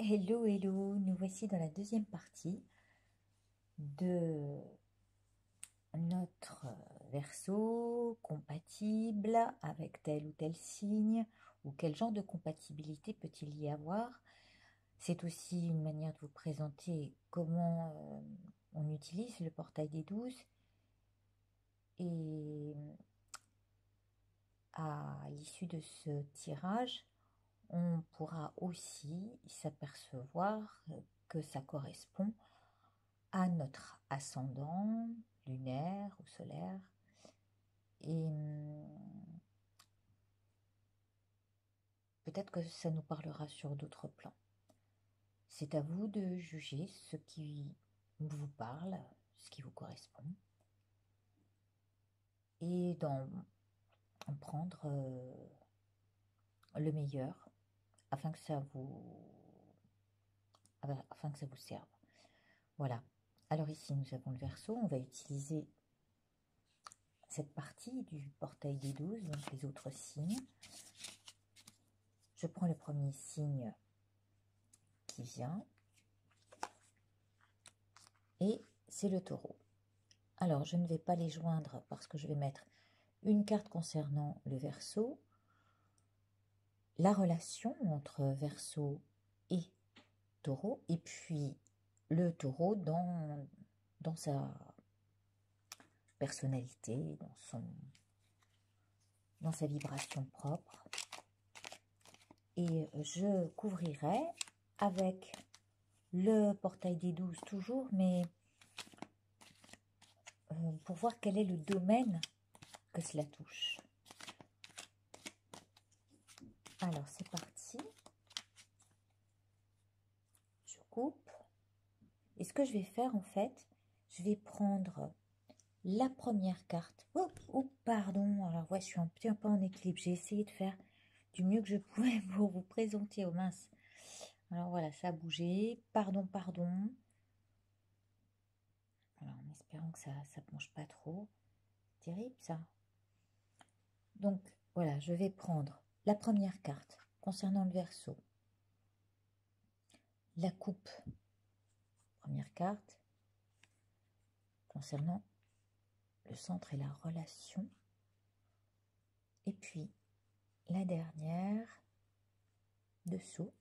Hello, hello, nous voici dans la deuxième partie de notre verso compatible avec tel ou tel signe, ou quel genre de compatibilité peut-il y avoir. C'est aussi une manière de vous présenter comment on utilise le portail des 12. Et à l'issue de ce tirage, on pourra aussi s'apercevoir que ça correspond à notre ascendant lunaire ou solaire. Et peut-être que ça nous parlera sur d'autres plans. C'est à vous de juger ce qui vous parle, ce qui vous correspond, et d'en prendre le meilleur afin que ça vous serve. Voilà. Alors ici, nous avons le Verseau. On va utiliser cette partie du portail des 12, donc les autres signes. Je prends le premier signe qui vient, et c'est le Taureau. Alors, je ne vais pas les joindre parce que je vais mettre une carte concernant le Verseau, la relation entre Verseau et Taureau, et puis le Taureau dans sa personnalité, dans sa vibration propre. Et je couvrirai avec le portail des 12 toujours, mais pour voir quel est le domaine que cela touche. Alors, c'est parti. Je coupe. Et ce que je vais faire, en fait, je vais prendre la première carte. Oh, pardon. Alors, ouais, je suis un petit peu en équilibre. J'ai essayé de faire du mieux que je pouvais pour vous présenter. Oh mince. Alors, voilà, ça a bougé. Pardon, pardon. Alors, en espérant que ça ne penche pas trop. Terrible, ça. Donc, voilà, je vais prendre la première carte concernant le Verseau. La coupe. Première carte concernant le centre et la relation. Et puis, la dernière, dessous.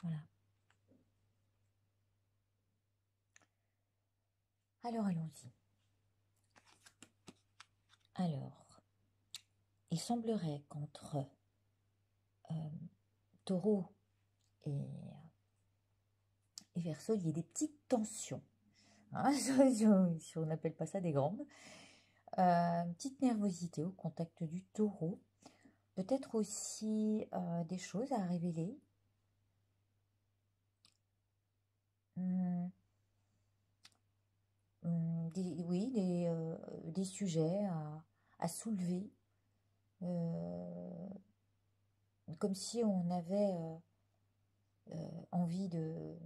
Voilà. Alors, allons-y. Alors, il semblerait qu'entre Taureau et Verseau, il y ait des petites tensions. Hein, si on n'appelle pas ça des grandes. Une petite nervosité au contact du Taureau. Peut-être aussi des choses à révéler. Oui, des sujets à soulever. Comme si on avait envie de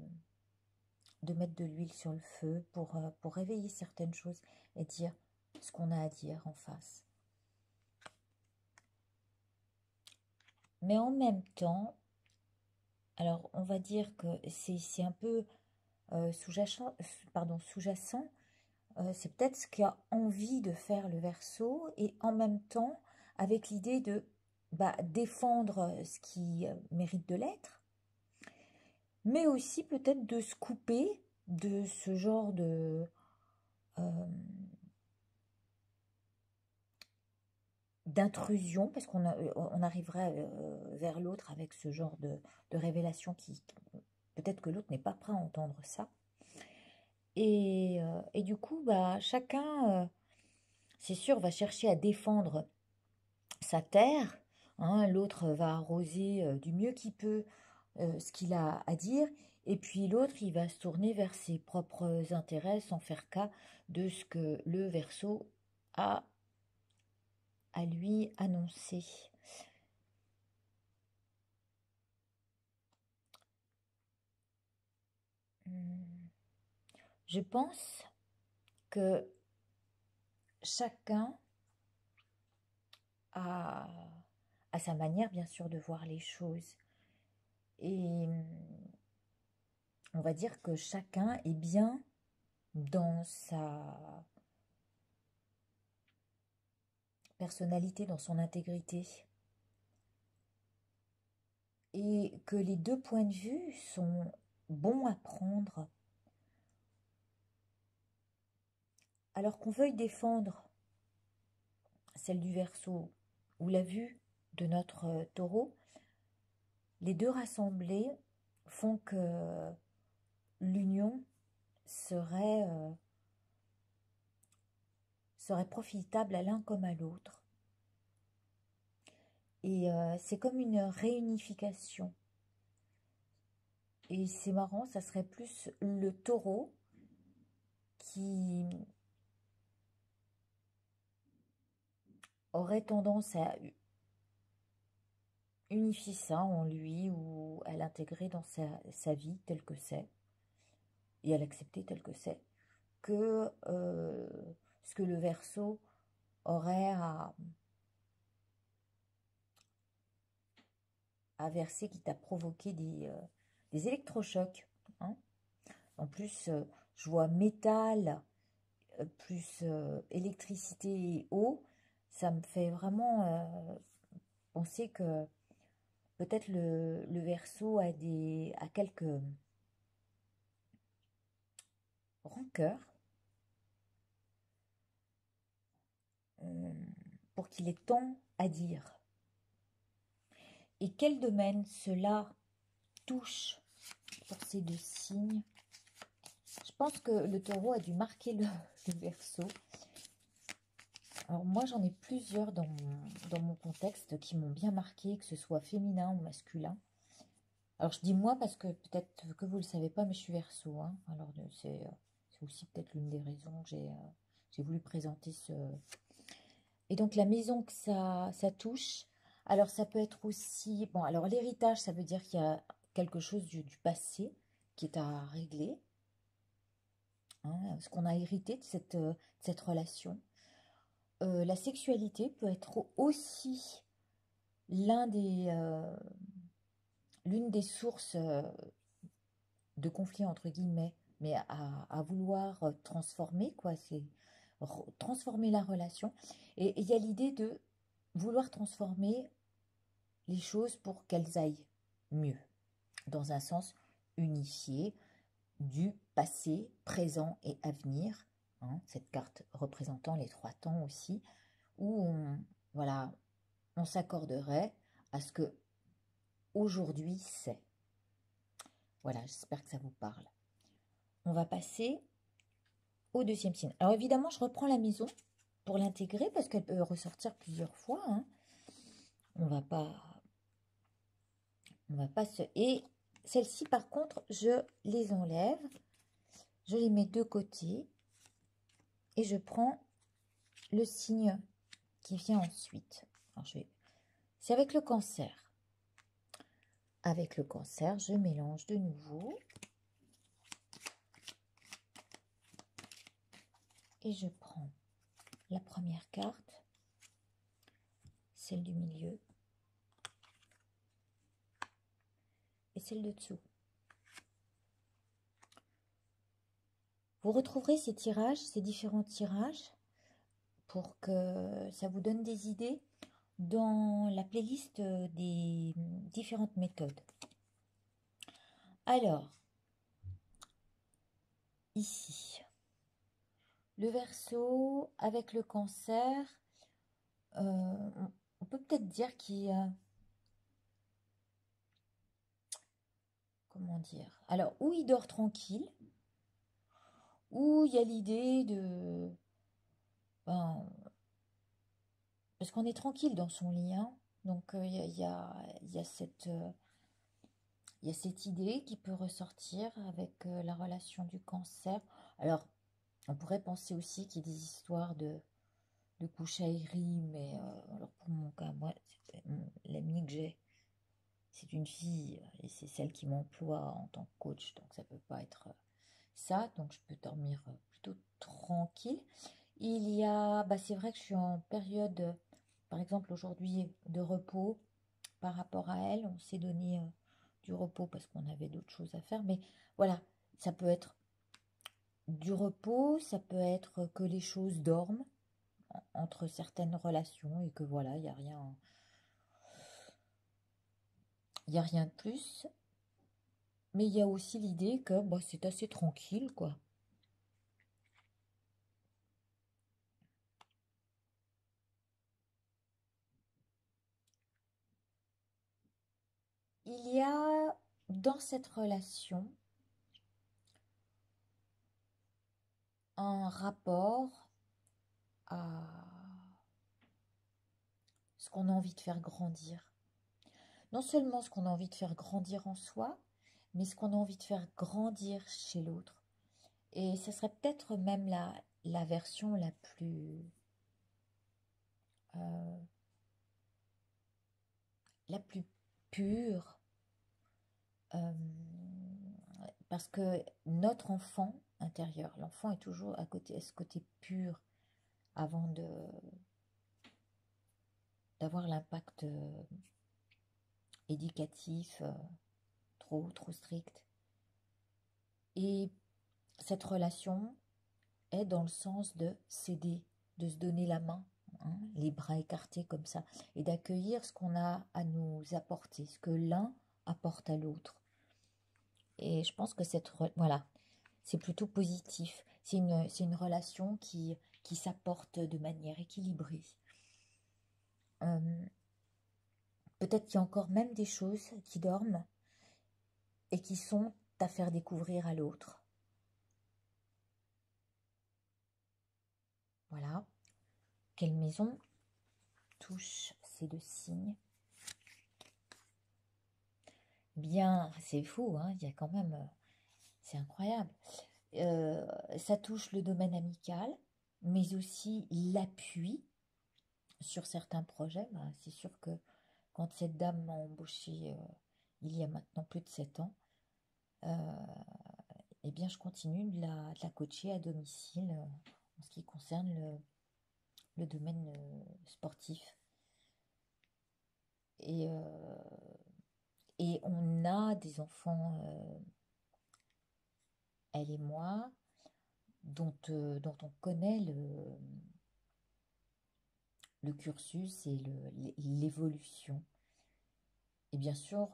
mettre de l'huile sur le feu pour réveiller certaines choses et dire ce qu'on a à dire en face. Mais en même temps, alors on va dire que c'est un peu sous-jacent, c'est peut-être ce qui a envie de faire le Verseau et en même temps avec l'idée de défendre ce qui mérite de l'être, mais aussi peut-être de se couper de ce genre d'intrusion, parce on arriverait vers l'autre avec ce genre de révélation qui peut-être que l'autre n'est pas prêt à entendre ça. Et du coup, chacun, c'est sûr, va chercher à défendre sa terre. Hein, l'autre va arroser du mieux qu'il peut ce qu'il a à dire. Et puis l'autre, il va se tourner vers ses propres intérêts sans faire cas de ce que le Verseau a à lui annoncer. Je pense que chacun a sa manière, bien sûr, de voir les choses. Et on va dire que chacun est bien dans sa personnalité, dans son intégrité. Et que les deux points de vue sont bons à prendre. Alors qu'on veuille défendre celle du Verseau ou la vue de notre Taureau, les deux rassemblés font que l'union serait profitable à l'un comme à l'autre. Et c'est comme une réunification. Et c'est marrant, ça serait plus le Taureau qui aurait tendance à unifier ça en lui ou à l'intégrer dans sa vie telle que c'est et à l'accepter telle que c'est, que ce que le Verseau aurait à verser, qui t'a provoqué des électrochocs. Hein. En plus, je vois métal plus électricité et eau, ça me fait vraiment penser que peut-être le Verseau a quelques rancœurs euh, pour qu'il ait tant à dire. Et quel domaine cela touche pour ces deux signes? Je pense que le Taureau a dû marquer le Verseau. Alors moi j'en ai plusieurs dans mon contexte qui m'ont bien marqué, que ce soit féminin ou masculin. Alors je dis moi parce que peut-être que vous ne le savez pas, mais je suis Verseau. Hein. Alors c'est aussi peut-être l'une des raisons que j'ai voulu présenter ce... Et donc la maison que ça touche, alors ça peut être aussi... Bon, alors l'héritage, ça veut dire qu'il y a quelque chose du passé qui est à régler. Hein, ce qu'on a hérité de cette relation. La sexualité peut être aussi l'une des sources de conflit, entre guillemets, mais à vouloir transformer, quoi, c'est transformer la relation. Et il y a l'idée de vouloir transformer les choses pour qu'elles aillent mieux, dans un sens unifié du passé, présent et avenir. Hein, cette carte représentant les trois temps aussi, où voilà, on s'accorderait à ce que aujourd'hui c'est. Voilà, j'espère que ça vous parle. On va passer au deuxième signe. Alors évidemment, je reprends la maison pour l'intégrer parce qu'elle peut ressortir plusieurs fois. Hein. On va pas se... Et celles-ci, par contre, je les enlève. Je les mets de côté. Et je prends le signe qui vient ensuite. Alors, c'est avec le Cancer. Avec le Cancer, je mélange de nouveau. Et je prends la première carte, celle du milieu et celle de dessous. Vous retrouverez ces tirages, ces différents tirages, pour que ça vous donne des idées dans la playlist des différentes méthodes. Alors, ici, le Verseau avec le Cancer, on peut peut-être dire qu'il y a... Comment dire? Alors, où il dort tranquille, où il y a l'idée de... Ben, parce qu'on est tranquille dans son lit, hein. Donc il y a cette idée qui peut ressortir avec la relation du Cancer. Alors, on pourrait penser aussi qu'il y a des histoires de couche-aillerie, mais alors pour mon cas, moi, l'amie que j'ai, c'est une fille, et c'est celle qui m'emploie en tant que coach, donc ça peut pas être ça, donc je peux dormir plutôt tranquille. Il y a, bah c'est vrai que je suis en période, par exemple aujourd'hui, de repos par rapport à elle. On s'est donné du repos parce qu'on avait d'autres choses à faire. Mais voilà, ça peut être du repos, ça peut être que les choses dorment entre certaines relations et que voilà, il y a rien de plus. Mais il y a aussi l'idée que bah, c'est assez tranquille, quoi. Il y a dans cette relation un rapport à ce qu'on a envie de faire grandir. Non seulement ce qu'on a envie de faire grandir en soi, mais ce qu'on a envie de faire grandir chez l'autre. Et ce serait peut-être même la version euh, la plus pure, euh, parce que notre enfant intérieur, l'enfant est toujours à ce côté pur avant d'avoir l'impact éducatif trop strict. Et cette relation est dans le sens de s'aider, de se donner la main, hein, les bras écartés comme ça, et d'accueillir ce qu'on a à nous apporter, ce que l'un apporte à l'autre. Et je pense que voilà, c'est plutôt positif. C'est une relation qui s'apporte de manière équilibrée. Euh, Peut-être qu'il y a encore même des choses qui dorment et qui sont à faire découvrir à l'autre. Voilà. Quelle maison touche ces deux signes? Bien, c'est fou, hein, il y a quand même, c'est incroyable. Ça touche le domaine amical, mais aussi l'appui sur certains projets. Bah, c'est sûr que quand cette dame m'a embauchée il y a maintenant plus de 7 ans, eh bien, je continue de la coacher à domicile en ce qui concerne le domaine sportif. Et, euh, et on a des enfants, elle et moi, dont on connaît le cursus et l'évolution. Et bien sûr,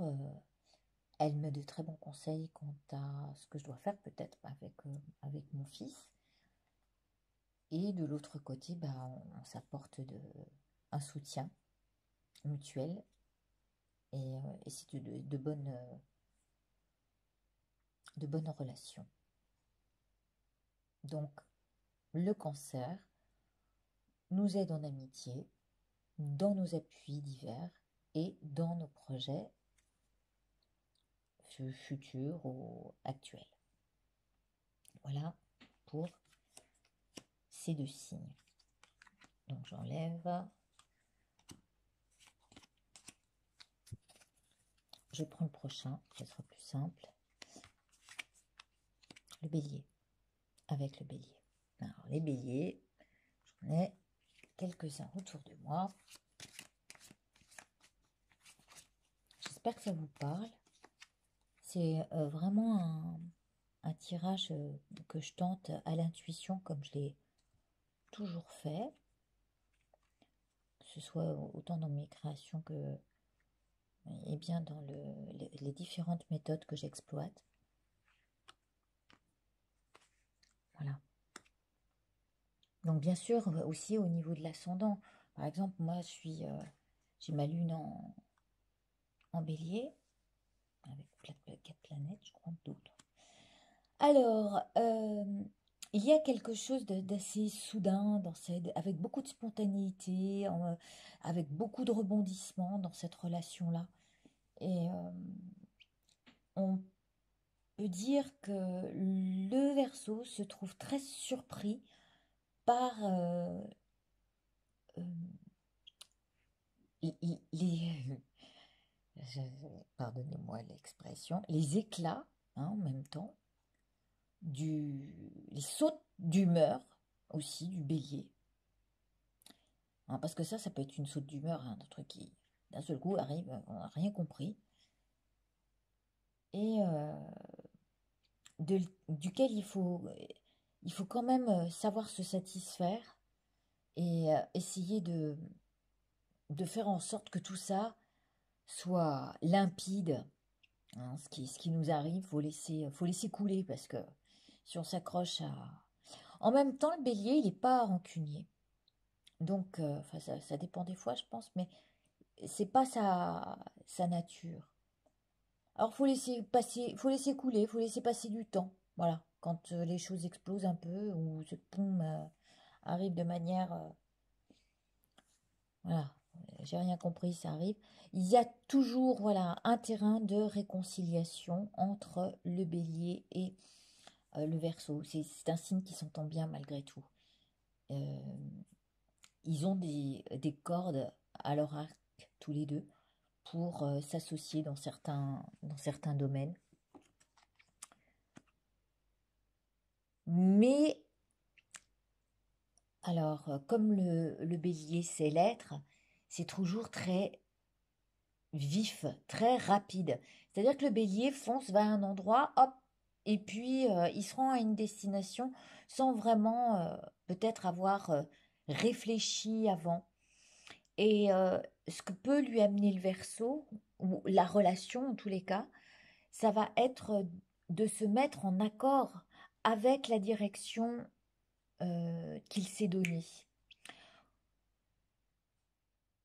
elle me donne de très bons conseils quant à ce que je dois faire peut-être avec mon fils. Et de l'autre côté, bah, on s'apporte un soutien mutuel et c'est de bonnes relations. Donc, le cancer nous aide en amitié, dans nos appuis divers et dans nos projets futurs ou actuels. Voilà pour ces deux signes. Donc j'enlève, je prends le prochain, ce sera plus simple. Le bélier, avec le bélier. Alors les béliers, j'en ai quelques-uns autour de moi. J'espère que ça vous parle. C'est vraiment un tirage que je tente à l'intuition comme je l'ai toujours fait, que ce soit autant dans mes créations que et bien dans les différentes méthodes que j'exploite. Voilà. Donc bien sûr aussi au niveau de l'ascendant. Par exemple, moi j'ai ma lune en bélier, avec 4 planètes, je crois, d'autres. Alors, il y a quelque chose d'assez soudain, avec beaucoup de spontanéité, avec beaucoup de rebondissements dans cette relation-là. Et on peut dire que le Verseau se trouve très surpris par euh, les, pardonnez-moi l'expression, les éclats, hein, en même temps, les sautes d'humeur aussi du bélier. Hein, parce que ça peut être une saute d'humeur, hein, un truc qui d'un seul coup arrive, on n'a rien compris. et duquel il faut quand même savoir se satisfaire et essayer de faire en sorte que tout ça soit limpide. Hein, ce qui nous arrive, faut laisser couler parce que si on s'accroche à... En même temps, le bélier, il n'est pas rancunier. Donc, enfin, ça dépend des fois, je pense, mais c'est pas sa nature. Alors, faut laisser couler, faut laisser passer du temps. Voilà, quand les choses explosent un peu ou ce pont arrive de manière, voilà, j'ai rien compris, ça arrive. Il y a toujours, voilà, un terrain de réconciliation entre le bélier et le Verseau. C'est un signe qui s'entend bien malgré tout. Euh, Ils ont des cordes à leur arc tous les deux pour s'associer dans certains domaines. Mais, alors, comme le bélier sait l'être, c'est toujours très vif, très rapide. C'est-à-dire que le bélier fonce vers un endroit, hop, et puis il se rend à une destination sans vraiment peut-être avoir réfléchi avant. Et ce que peut lui amener le Verseau, ou la relation en tous les cas, ça va être de se mettre en accord avec la direction qu'il s'est donnée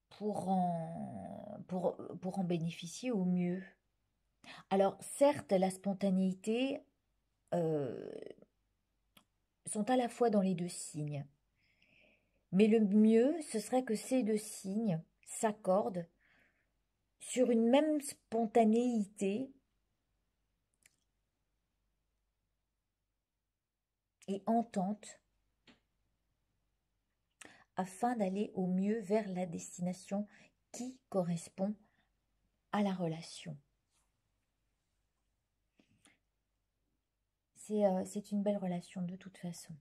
pour en bénéficier au mieux. Alors certes, la spontanéité euh, sont à la fois dans les deux signes, mais le mieux, ce serait que ces deux signes s'accordent sur une même spontanéité et entente afin d'aller au mieux vers la destination qui correspond à la relation. C'est une belle relation de toute façon.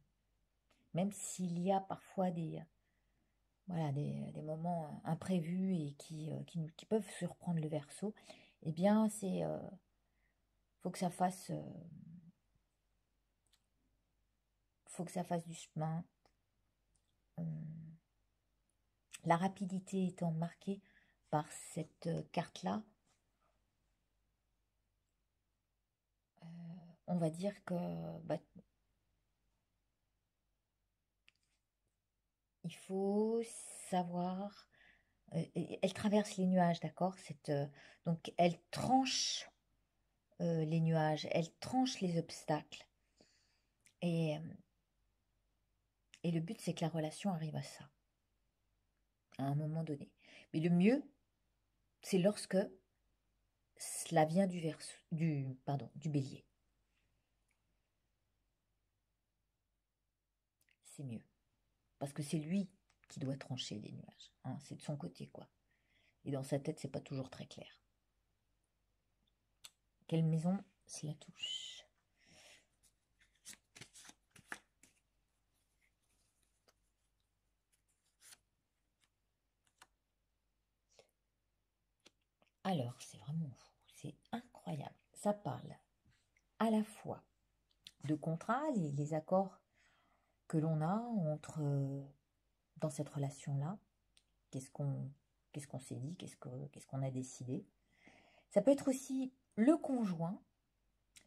Même s'il y a parfois voilà, des moments imprévus et qui peuvent surprendre le Verseau, eh bien, faut que ça fasse, faut que ça fasse du chemin. Hum, La rapidité étant marquée par cette carte-là, on va dire que bah, il faut savoir. Elle traverse les nuages, d'accord? Donc, elle tranche les nuages, elle tranche les obstacles. Et, et le but, c'est que la relation arrive à ça, à un moment donné. Mais le mieux, c'est lorsque cela vient du bélier. C'est mieux. Parce que c'est lui qui doit trancher les nuages. Hein, c'est de son côté, quoi. Et dans sa tête, c'est pas toujours très clair. Quelle maison cela touche? Alors, c'est vraiment fou. C'est incroyable. Ça parle à la fois de contrat, les accords que l'on a dans cette relation-là. Qu'est-ce qu'on qu'est-ce qu'on s'est dit, qu'est-ce qu'on a décidé. Ça peut être aussi le conjoint.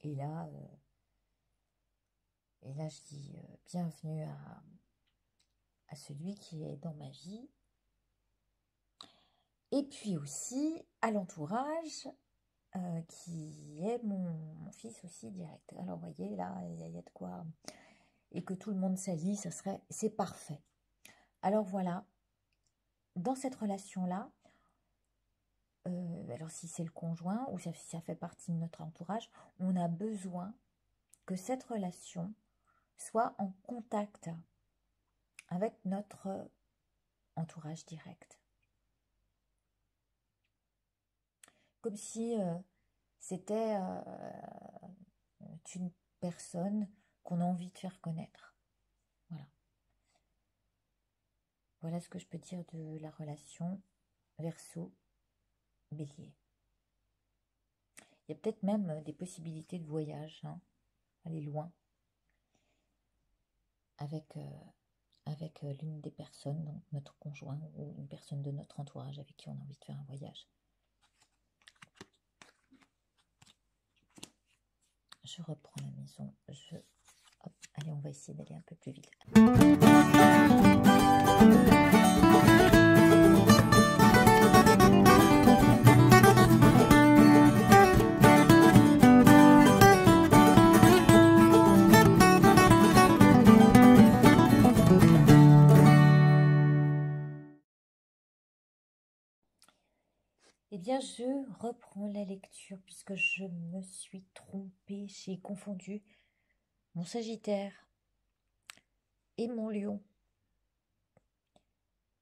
Et là, je dis bienvenue à celui qui est dans ma vie. Et puis aussi à l'entourage qui est mon fils aussi direct. Alors, vous voyez, là, il y a de quoi. Et que tout le monde s'allie, c'est parfait. Alors voilà, dans cette relation-là, alors si c'est le conjoint ou si ça fait partie de notre entourage, on a besoin que cette relation soit en contact avec notre entourage direct. Comme si c'était une personne qu'on a envie de faire connaître. Voilà. Voilà ce que je peux dire de la relation Verseau-Bélier. Il y a peut-être même des possibilités de voyage, hein, aller loin, avec, l'une des personnes, donc notre conjoint ou une personne de notre entourage avec qui on a envie de faire un voyage. Je reprends la maison, hop, allez, on va essayer d'aller un peu plus vite. Eh bien, je reprends la lecture puisque je me suis trompée, j'ai confondu mon Sagittaire et mon Lion.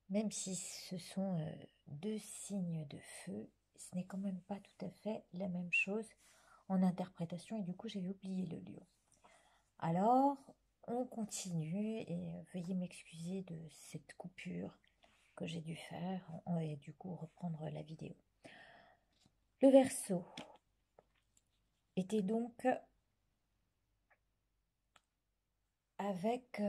Même si ce sont deux signes de feu, ce n'est quand même pas tout à fait la même chose en interprétation et du coup j'avais oublié le Lion. Alors, on continue et veuillez m'excuser de cette coupure que j'ai dû faire et du coup reprendre la vidéo. Le Verseau était donc avec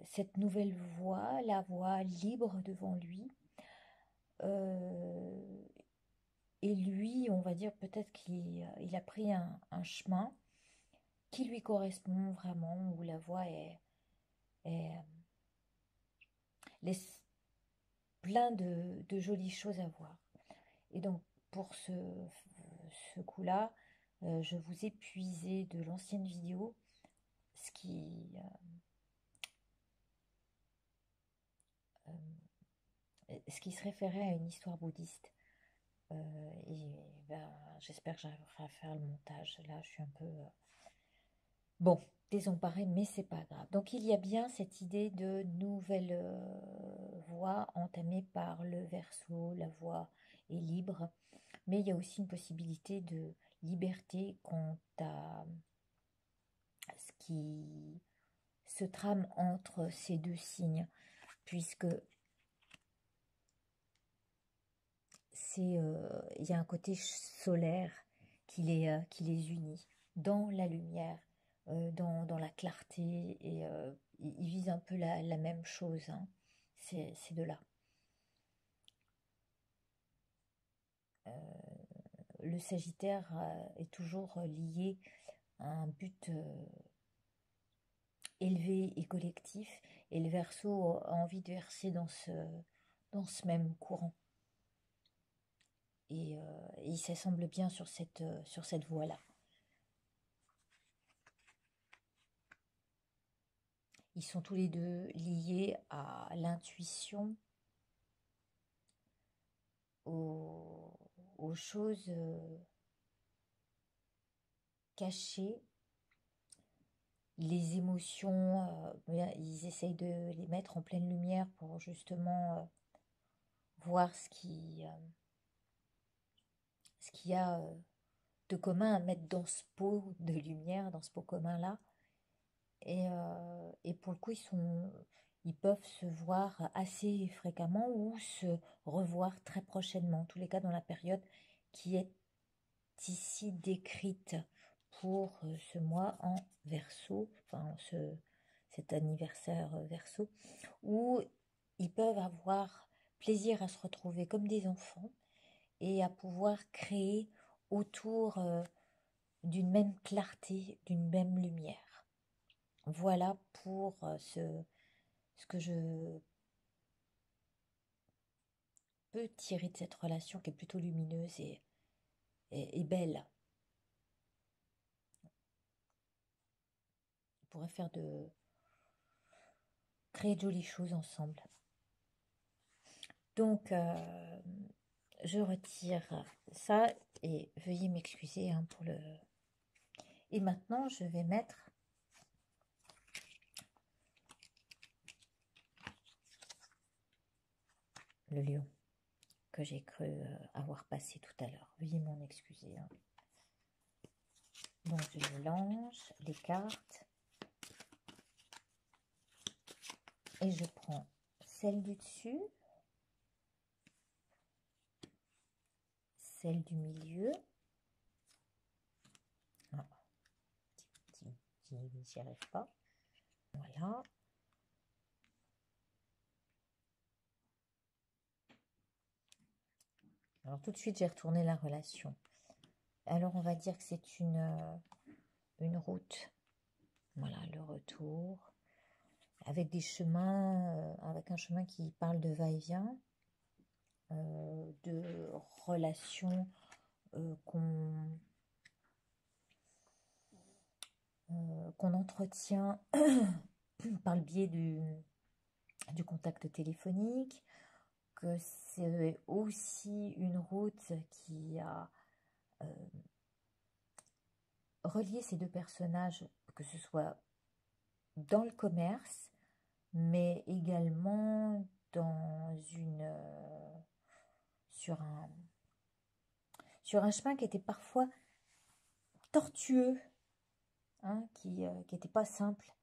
cette nouvelle voie, la voie libre devant lui. Et lui, on va dire peut-être qu'il a pris un chemin qui lui correspond vraiment, où la voie laisse plein de jolies choses à voir. Et donc, pour ce coup-là, je vous ai puisé de l'ancienne vidéo ce qui se référait à une histoire bouddhiste. Et ben, j'espère que j'arriverai à faire le montage. Là, je suis un peu... bon, désemparée, mais c'est pas grave. Donc, il y a bien cette idée de nouvelle voie entamée par le Verseau. La voie est libre, mais il y a aussi une possibilité de liberté quant à ce qui se trame entre ces deux signes, puisque il y a un côté solaire qui les unit dans la lumière, dans la clarté, et ils visent un peu la même chose, hein, ces deux-là. Le Sagittaire est toujours lié à un but élevé et collectif, et le Verseau a envie de verser dans ce même courant. Et il s'assemble bien sur cette voie-là. Ils sont tous les deux liés à l'intuition, aux choses cachées, les émotions, ils essayent de les mettre en pleine lumière pour justement voir ce qu'il y a de commun à mettre dans ce pot de lumière, dans ce pot commun-là. Et pour le coup, ils peuvent se voir assez fréquemment ou se revoir très prochainement, en tous les cas dans la période qui est ici décrite pour ce mois en Verseau, enfin cet anniversaire Verseau, où ils peuvent avoir plaisir à se retrouver comme des enfants et à pouvoir créer autour d'une même clarté, d'une même lumière. Voilà pour ce que je peux tirer de cette relation qui est plutôt lumineuse et belle. On pourrait créer de jolies choses ensemble. Donc, je retire ça et veuillez m'excuser hein, pour le... Et maintenant, je vais mettre le lion que j'ai cru avoir passé tout à l'heure. Veuillez m'en excuser. Hein. Donc, je mélange les cartes et je prends celle du dessus, celle du milieu. Ah, j'y arrive pas. Voilà. Alors tout de suite, j'ai retourné la relation. Alors on va dire que c'est une route. Voilà, le retour. Avec des chemins, avec un chemin qui parle de va-et-vient, de relations qu'on entretient par le biais du contact téléphonique, que c'est aussi une route qui a relié ces deux personnages, que ce soit dans le commerce, mais également dans sur un chemin qui était parfois tortueux, hein, qui n'était pas simple.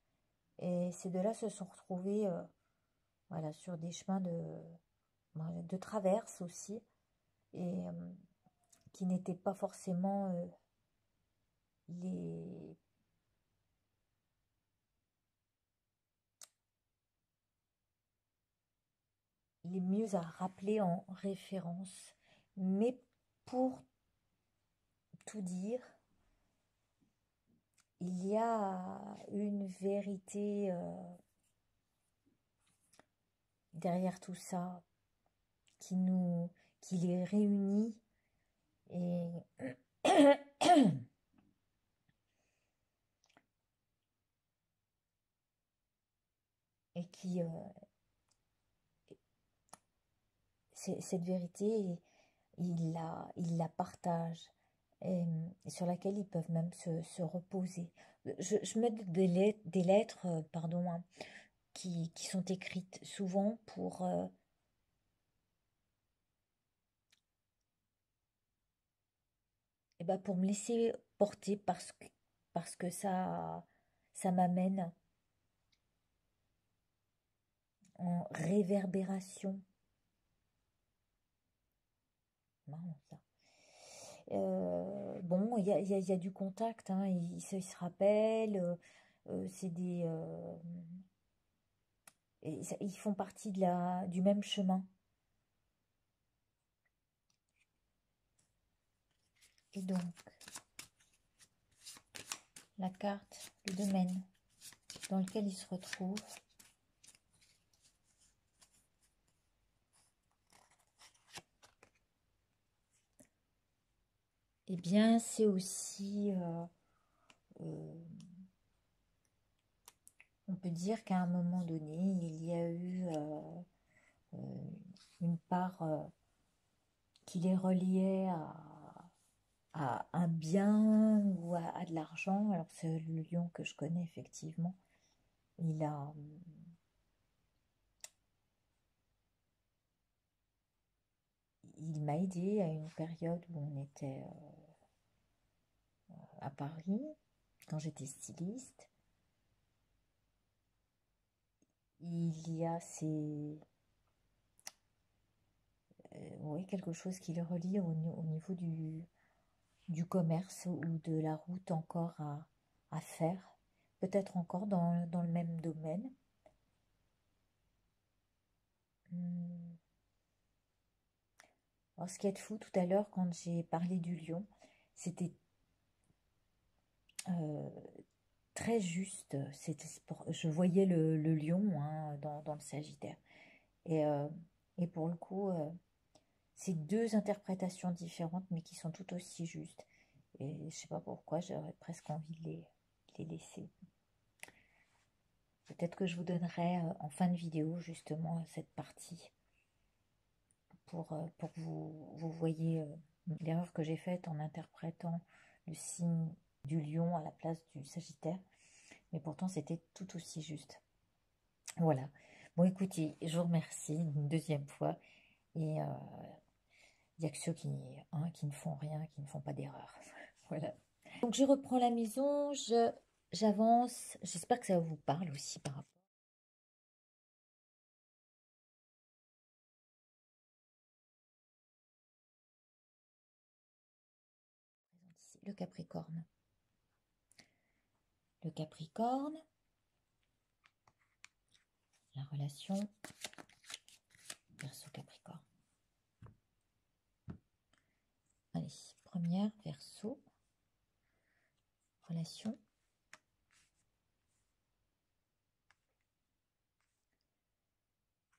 Et ces deux-là se sont retrouvés voilà, sur des chemins de traverse aussi, et qui n'étaient pas forcément les mieux à rappeler en référence. Mais pour tout dire, il y a une vérité derrière tout ça qui les réunit et et qui cette vérité, il la partage, et sur laquelle ils peuvent même se reposer. Je mets des lettres, pardon, hein, qui sont écrites souvent pour me laisser porter, parce que ça m'amène en réverbération. Marrant, ça. Bon, il y a du contact, hein, ils se rappellent, c'est ils font partie du même chemin. Et donc, la carte, le domaine dans lequel ils se retrouvent, eh bien, c'est aussi, on peut dire qu'à un moment donné, il y a eu une part qui les reliait à un bien ou à de l'argent. Alors, c'est le lion que je connais, effectivement. Il m'a aidé à une période où on était à Paris, quand j'étais styliste. Il y a oui, quelque chose qui le relie au niveau du commerce ou de la route encore à faire, peut-être encore dans le même domaine. Alors, ce qui est fou, tout à l'heure, quand j'ai parlé du lion, c'était très juste. Je voyais le lion, hein, dans le Sagittaire. Et pour le coup, c'est deux interprétations différentes, mais qui sont tout aussi justes. Et je sais pas pourquoi, j'aurais presque envie de les laisser. Peut-être que je vous donnerai en fin de vidéo, justement, cette partie pour que vous voyez l'erreur que j'ai faite en interprétant le signe du lion à la place du Sagittaire. Mais pourtant, c'était tout aussi juste. Voilà. Bon, écoutez, je vous remercie une deuxième fois. Et il n'y a que ceux qui ne font rien, qui ne font pas d'erreur. Voilà. Donc, je reprends la maison, j'avance. J'espère que ça vous parle aussi par rapport. le Capricorne. Le Capricorne, la relation Verseau-Capricorne. Allez, première, Verseau, relation.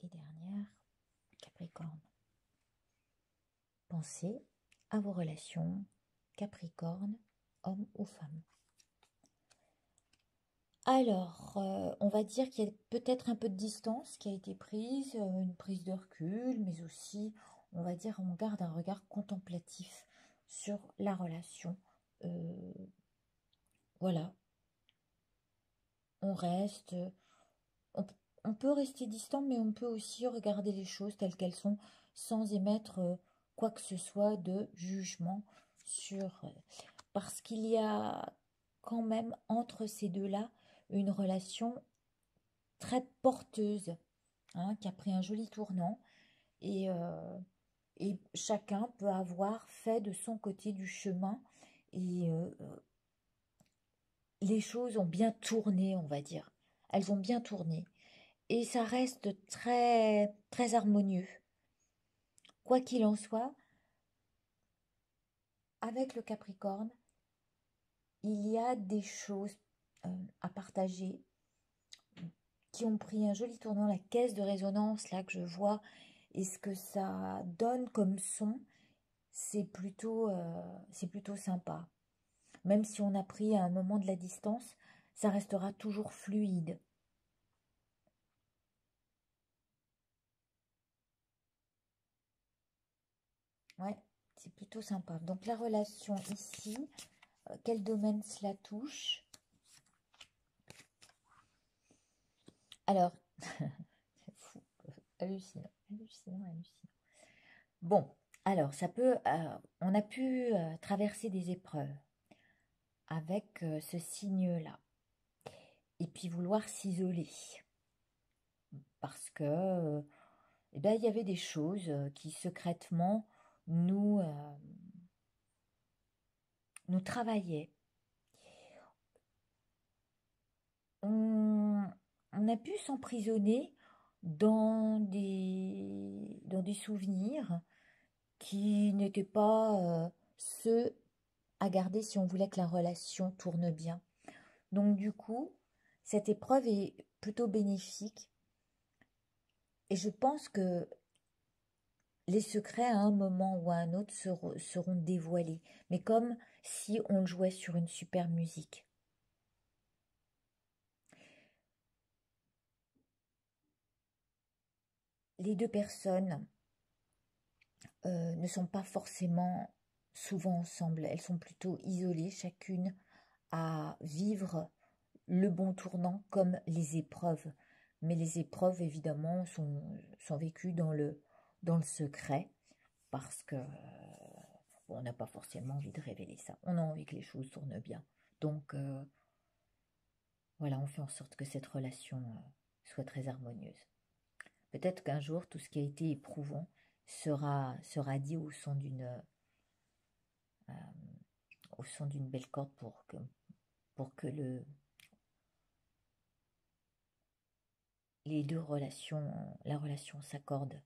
Et dernière, Capricorne. Pensez à vos relations, Capricorne, homme ou femme. Alors, on va dire qu'il y a peut-être un peu de distance qui a été prise, une prise de recul, mais aussi, on va dire, on garde un regard contemplatif sur la relation. Voilà, on reste, on, on peut rester distant, mais on peut aussi regarder les choses telles qu'elles sont, sans émettre quoi que ce soit de jugement sur... parce qu'il y a quand même entre ces deux-là une relation très porteuse, hein, qui a pris un joli tournant, et chacun peut avoir fait de son côté du chemin, et les choses ont bien tourné, on va dire. Elles ont bien tourné. Et ça reste très, très harmonieux. Quoi qu'il en soit, avec le Capricorne, il y a des choses à partager qui ont pris un joli tournant. La caisse de résonance, là, que je vois, et ce que ça donne comme son, c'est plutôt sympa. Même si on a pris à un moment de la distance, ça restera toujours fluide. Ouais, c'est plutôt sympa. Donc la relation ici, quel domaine cela touche? Alors, c'est fou, hallucinant, hallucinant, hallucinant. Bon, alors ça peut, on a pu traverser des épreuves avec ce signe-là, et puis vouloir s'isoler, parce que, eh ben, il y avait des choses qui secrètement nous travaillaient. On, on a pu s'emprisonner dans des souvenirs qui n'étaient pas ceux à garder si on voulait que la relation tourne bien. Donc du coup, cette épreuve est plutôt bénéfique, et je pense que les secrets à un moment ou à un autre seront dévoilés, mais comme si on le jouait sur une super musique. Les deux personnes ne sont pas forcément souvent ensemble, elles sont plutôt isolées, chacune à vivre le bon tournant comme les épreuves. Mais les épreuves, évidemment, sont vécues dans le secret, parce que bon, on n'a pas forcément envie de révéler ça. On a envie que les choses tournent bien. Donc, voilà, on fait en sorte que cette relation soit très harmonieuse. Peut-être qu'un jour, tout ce qui a été éprouvant sera dit euh, au son d'une belle corde pour que les deux relations, la relation s'accorde.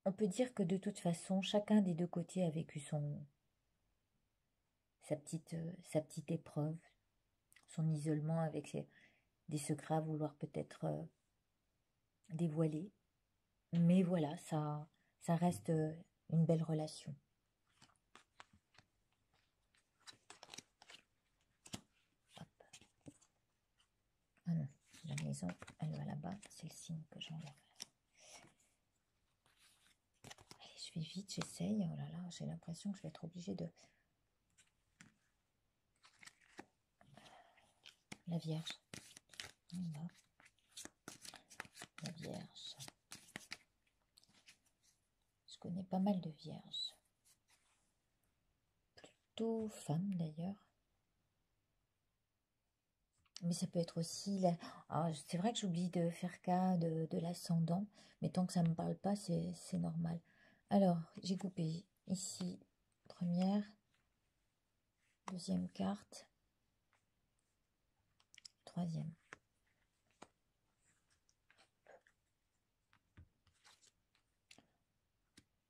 On peut dire que de toute façon, chacun des deux côtés a vécu sa petite épreuve, son isolement avec des secrets à vouloir peut-être dévoiler. Mais voilà, ça reste une belle relation. Hop. Ah non, la maison, elle va là-bas, c'est le signe que j'enlève. Allez, je vais vite, j'essaye. Oh là là, j'ai l'impression que je vais être obligée de... La Vierge. Voilà. La Vierge. Je connais pas mal de Vierges. Plutôt femmes d'ailleurs. Mais ça peut être aussi... c'est vrai que j'oublie de faire cas de l'ascendant, mais tant que ça ne me parle pas, c'est normal. Alors, j'ai coupé ici, première, deuxième carte, troisième.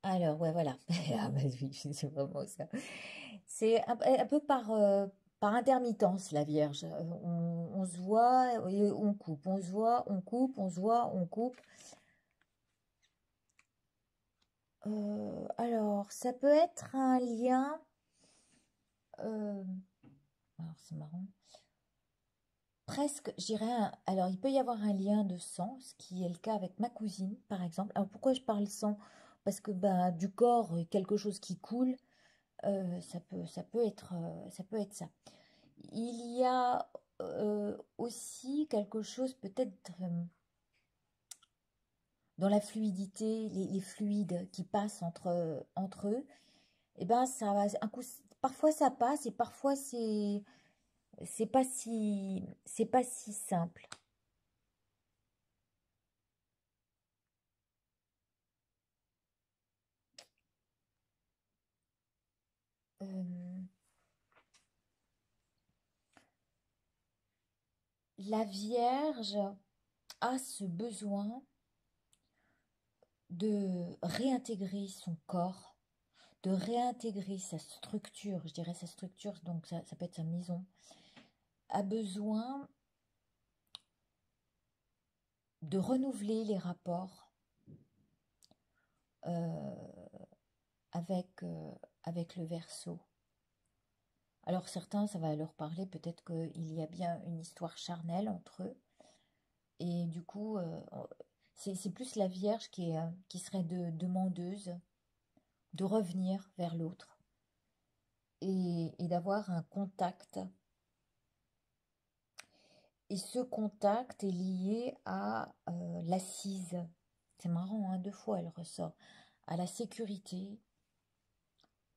Alors, ouais, voilà. Ah bah oui, c'est vraiment ça. C'est un peu par intermittence, la Vierge. On se voit et on coupe. On se voit, on coupe, on se voit, on coupe. Alors, ça peut être un lien. euh, alors, c'est marrant. Presque, je dirais. Alors, il peut y avoir un lien de sang, ce qui est le cas avec ma cousine, par exemple. Alors, pourquoi je parle sang? Parce que ben, du corps, quelque chose qui coule, ça peut être ça. Il y a aussi quelque chose peut-être dans la fluidité, les fluides qui passent entre eux. Et ben ça va, un coup, parfois ça passe et parfois c'est pas si simple. Euh, la Vierge a ce besoin de réintégrer son corps, de réintégrer sa structure, je dirais sa structure, donc ça peut être sa maison, a besoin de renouveler les rapports euh, avec, avec le Verseau. Alors certains, ça va leur parler, peut-être qu'il y a bien une histoire charnelle entre eux, et du coup, c'est plus la Vierge qui serait demandeuse de revenir vers l'autre et d'avoir un contact. Et ce contact est lié à l'assise. C'est marrant, hein, deux fois elle ressort. À la sécurité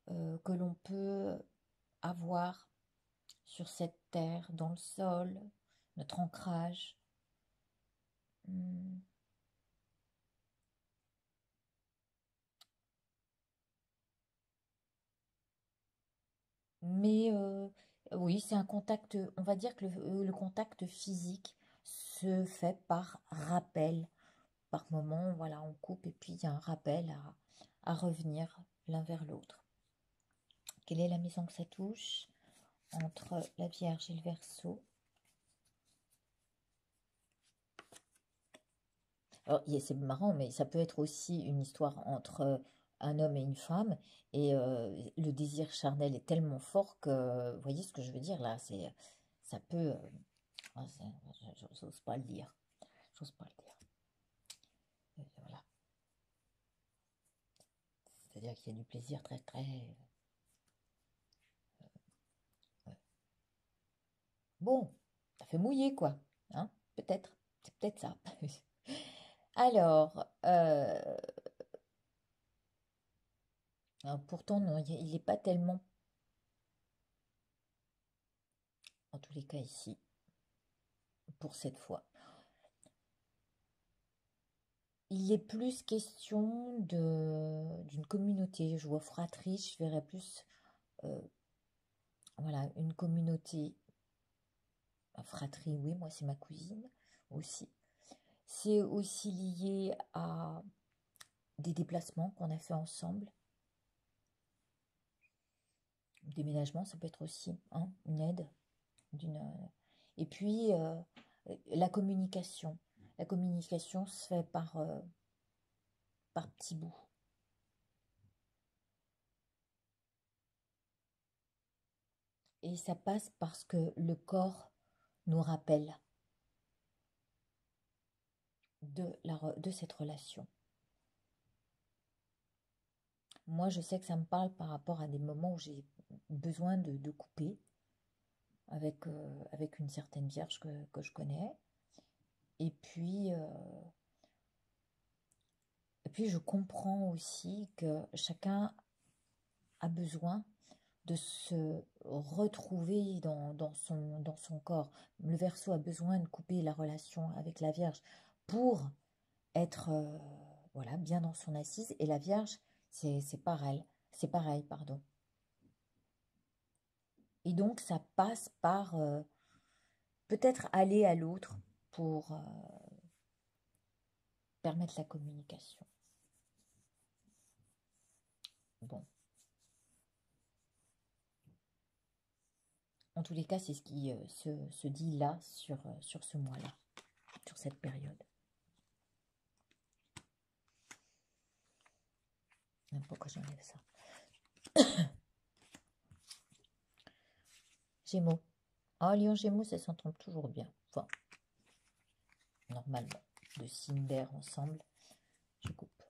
que l'on peut avoir sur cette terre, dans le sol, notre ancrage. Hmm. Mais oui, c'est un contact, on va dire que le contact physique se fait par rappel. Par moment, voilà, on coupe et puis il y a un rappel à revenir l'un vers l'autre. Quelle est la maison que ça touche entre la Vierge et le Verseau? Alors, c'est marrant, mais ça peut être aussi une histoire entre un homme et une femme, et le désir charnel est tellement fort que, vous voyez ce que je veux dire là, ça peut, ah, j'ose pas le dire, j'ose pas le dire. Voilà, c'est-à-dire qu'il y a du plaisir très très, ouais. Bon, ça fait mouiller quoi, hein, peut-être, c'est peut-être ça. Alors, pourtant non, il n'est pas tellement, en tous les cas ici, pour cette fois. Il est plus question d'une communauté. Je vois fratrie, je verrais plus euh, voilà, une communauté. Fratrie, oui, moi c'est ma cousine aussi. C'est aussi lié à des déplacements qu'on a fait ensemble. Déménagement, ça peut être aussi hein, une aide. Et puis la communication. La communication se fait par petits bouts. Et ça passe parce que le corps nous rappelle de cette relation. Moi, je sais que ça me parle par rapport à des moments où j'ai besoin de couper avec une certaine vierge que je connais. Et puis, euh, et puis, je comprends aussi que chacun a besoin de se retrouver dans son corps. Le Verseau a besoin de couper la relation avec la Vierge pour être voilà, bien dans son assise. Et la Vierge, c'est pareil. C'est pareil, pardon. Et donc, ça passe par peut-être aller à l'autre pour permettre la communication. Bon. En tous les cas, c'est ce qui se dit là sur ce mois-là, sur cette période. Pourquoi j'enlève ça? Gémeaux. Oh, Lion Gémeaux, ça s'entend toujours bien. Enfin, normalement. De signes d'air ensemble. Je coupe.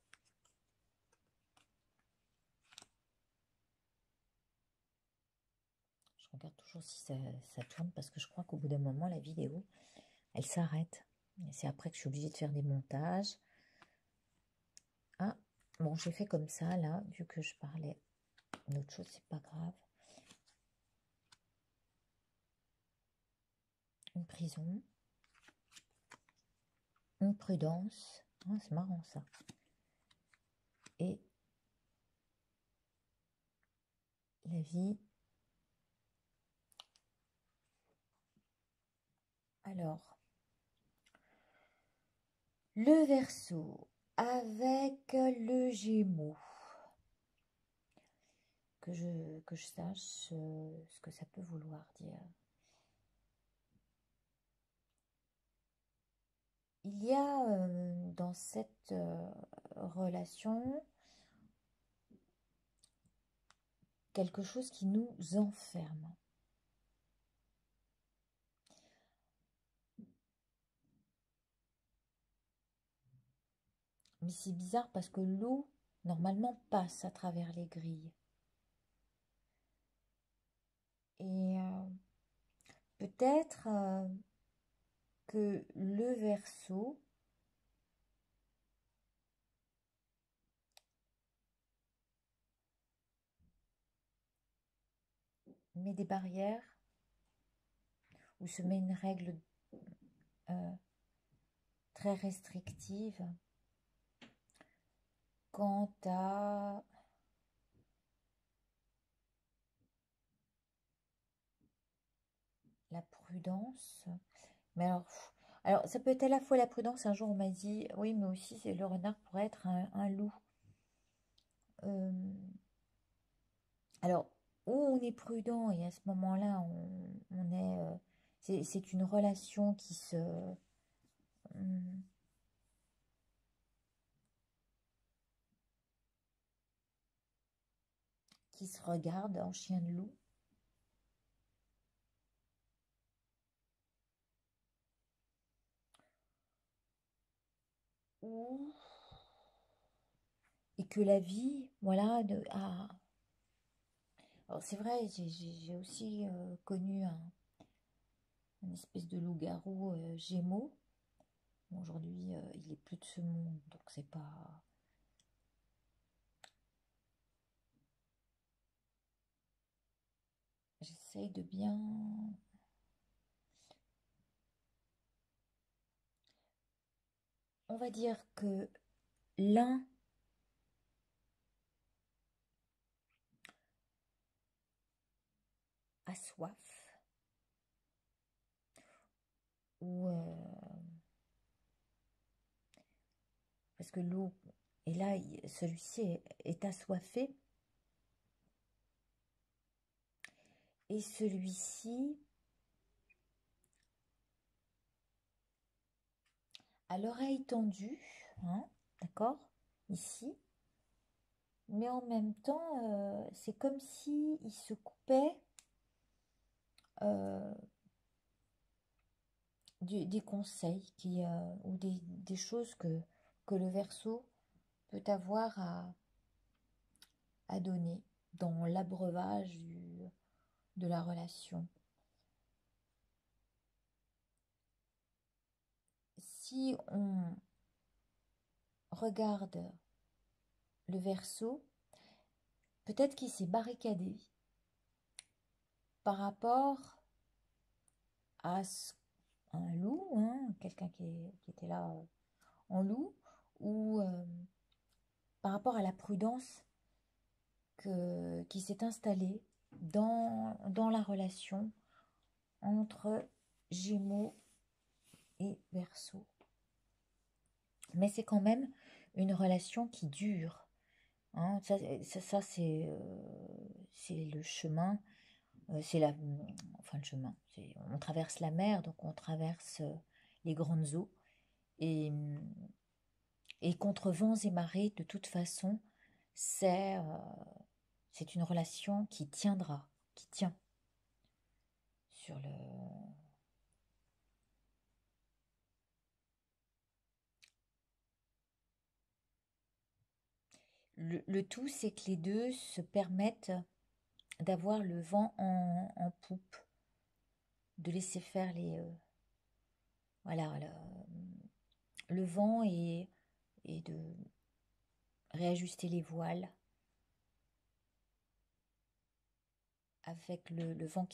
Je regarde toujours si ça tourne parce que je crois qu'au bout d'un moment, la vidéo, elle s'arrête. Et c'est après que je suis obligée de faire des montages. Ah, bon, j'ai fait comme ça, là, vu que je parlais d'autre chose, c'est pas grave. Une prison. Une prudence. Ah, c'est marrant, ça. Et la vie. Alors, le Verseau avec le Gémeaux. Que je sache ce que ça peut vouloir dire. Il y a dans cette relation quelque chose qui nous enferme. Mais c'est bizarre parce que l'eau, normalement, passe à travers les grilles. Et peut-être que le Verseau met des barrières ou se met une règle très restrictive quant à la prudence. Mais alors, ça peut être à la fois la prudence. Un jour, on m'a dit, oui, mais aussi, c'est le renard pourrait être un loup. Alors, où on est prudent et à ce moment-là, on est... c'est une relation hum, qui se regarde en chien de loup. Ou... Et que la vie, voilà, alors c'est vrai, j'ai aussi connu une espèce de loup-garou gémeaux. Bon, aujourd'hui, il est plus de ce monde, donc c'est pas... J'essaye de bien... On va dire que l'un a soif, ou... parce que l'eau... Et là, celui-ci est assoiffé. Et celui-ci a l'oreille tendue, hein, d'accord, ici. Mais en même temps, c'est comme si il se coupait euh, des conseils ou des choses que le Verseau peut avoir à donner dans l'abreuvage de la relation. Si on regarde le Verseau, peut-être qu'il s'est barricadé par rapport à un loup, hein, quelqu'un qui était là en loup, ou par rapport à la prudence qui s'est installée dans la relation entre Gémeaux et Verseau. Mais c'est quand même une relation qui dure. Hein. C'est le chemin, enfin le chemin. On traverse la mer, donc on traverse les grandes eaux. Et, et contre vents et marées, de toute façon, c'est euh, c'est une relation qui tiendra, qui tient sur le tout, c'est que les deux se permettent d'avoir le vent en poupe, de laisser faire voilà, le vent et de réajuster les voiles avec le vent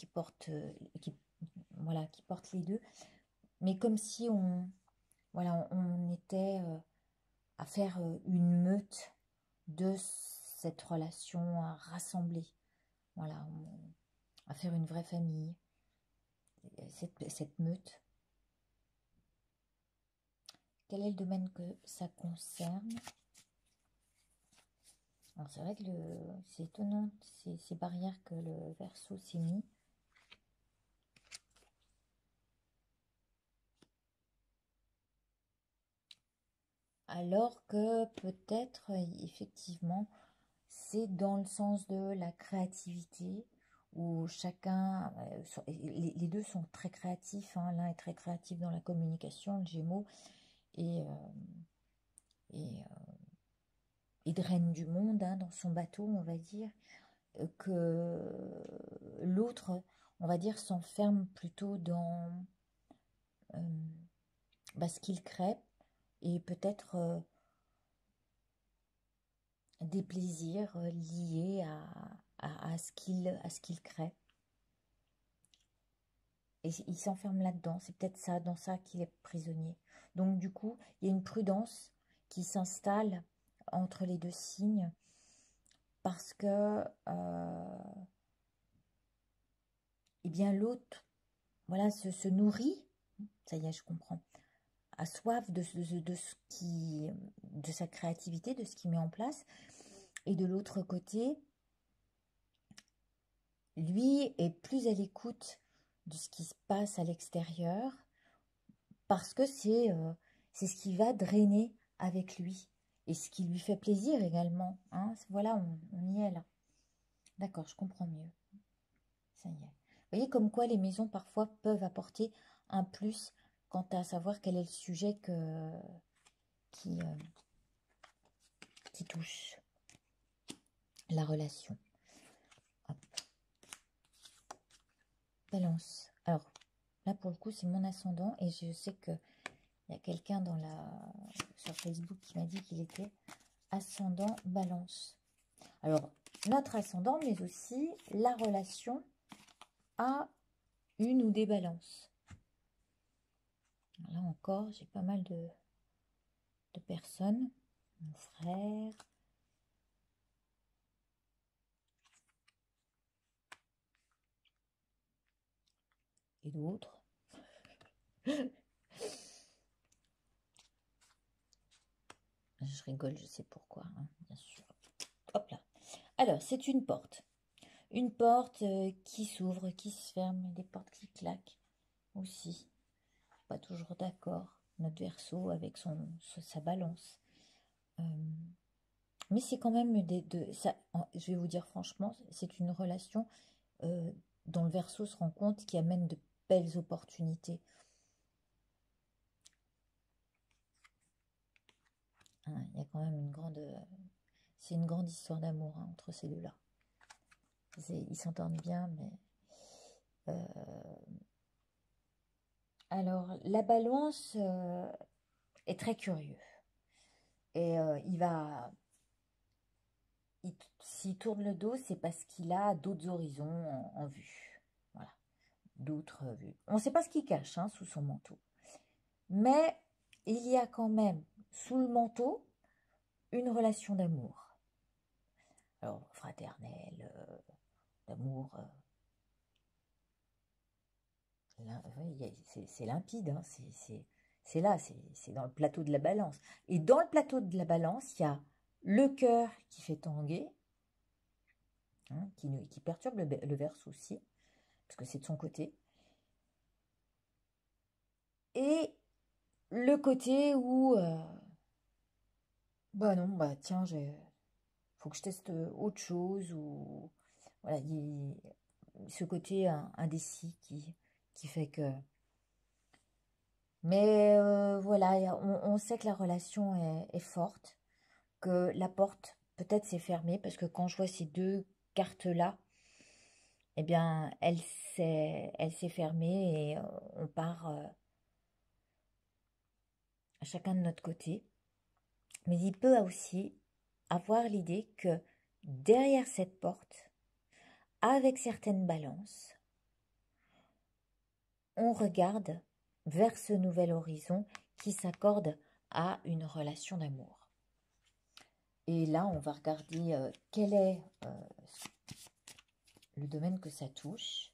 voilà, qui porte les deux, mais comme si voilà, on était à faire une meute de cette relation, à rassembler, voilà, à faire une vraie famille, cette meute. Quel est le domaine que ça concerne? Alors c'est vrai que c'est étonnant ces barrières que le Verseau s'est mis. Alors que peut-être effectivement c'est dans le sens de la créativité où chacun, les deux sont très créatifs, hein. L'un est très créatif dans la communication, le Gémeaux, et, il draine du monde, hein, dans son bateau, on va dire, que l'autre, on va dire, s'enferme plutôt dans euh, ce qu'il crée et peut-être des plaisirs liés à ce qu'il crée. Et il s'enferme là-dedans, c'est peut-être ça, dans ça qu'il est prisonnier. Donc du coup, il y a une prudence qui s'installe entre les deux signes parce que eh bien l'autre, voilà, se nourrit, ça y est, je comprends, a soif de sa créativité, de ce qu'il met en place, et de l'autre côté, lui est plus à l'écoute de ce qui se passe à l'extérieur parce que c'est ce qui va drainer avec lui et ce qui lui fait plaisir également. Hein. Voilà, on y est là. D'accord, je comprends mieux. Ça y est. Vous voyez comme quoi les maisons parfois peuvent apporter un plus quant à savoir quel est le sujet qui, euh, qui touche la relation. Hop. Balance. Alors, là pour le coup, c'est mon ascendant et je sais que il y a quelqu'un sur Facebook qui m'a dit qu'il était ascendant Balance. Alors, notre ascendant, mais aussi la relation à une ou des balances. Là encore, j'ai pas mal de personnes. Mon frère. Et d'autres. Je rigole, je sais pourquoi, hein, bien sûr. Hop là. Alors, c'est une porte. Une porte qui s'ouvre, qui se ferme, des portes qui claquent aussi. Pas toujours d'accord, notre Verseau avec sa balance. Mais c'est quand même je vais vous dire franchement, c'est une relation dont le Verseau se rend compte qui amène de belles opportunités. Hein, il y a quand même c'est une grande histoire d'amour, hein, entre ces deux-là. Ils s'entendent bien, mais alors la balance est très curieux et s'il tourne le dos, c'est parce qu'il a d'autres horizons en vue. d'autres vues. On ne sait pas ce qu'il cache hein, sous son manteau. Mais il y a quand même sous le manteau une relation d'amour. Alors, fraternelle, d'amour. C'est limpide, hein, c'est là, c'est dans le plateau de la balance. Et dans le plateau de la balance, il y a le cœur qui fait tanguer, hein, qui perturbe le Verseau aussi, parce que c'est de son côté. Et le côté où, bah non, bah tiens, faut que je teste autre chose, ou voilà, ce côté indécis qui fait que... Mais voilà, on sait que la relation est forte, que la porte peut-être s'est fermée, parce que quand je vois ces deux cartes-là, eh bien, elle s'est fermée et on part à chacun de notre côté. Mais il peut aussi avoir l'idée que derrière cette porte, avec certaines balances, on regarde vers ce nouvel horizon qui s'accorde à une relation d'amour. Et là, on va regarder quel est le domaine que ça touche.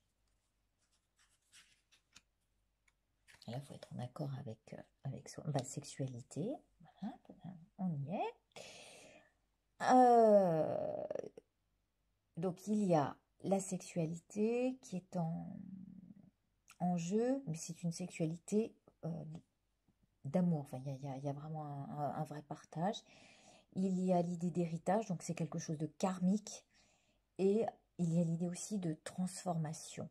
Là, il faut être en accord avec son sexualité. Voilà, on y est. Donc, il y a la sexualité qui est en jeu, mais c'est une sexualité d'amour. Enfin, il y a vraiment un vrai partage. Il y a l'idée d'héritage, donc c'est quelque chose de karmique. Et il y a l'idée aussi de transformation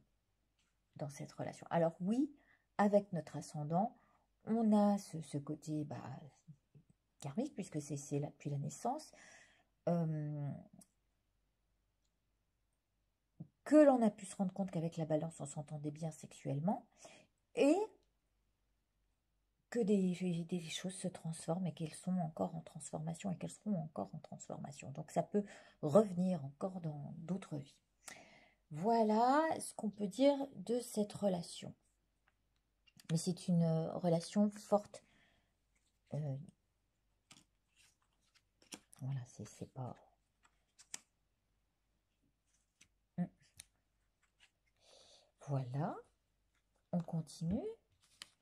dans cette relation. Alors oui, avec notre ascendant, on a ce côté karmique, puisque c'est là depuis la naissance, que l'on a pu se rendre compte qu'avec la balance, on s'entendait bien sexuellement, et que des choses se transforment et qu'elles sont encore en transformation et qu'elles seront encore en transformation. Donc ça peut revenir encore dans d'autres vies. Voilà ce qu'on peut dire de cette relation. Mais c'est une relation forte. Voilà, c'est pas... Voilà, on continue.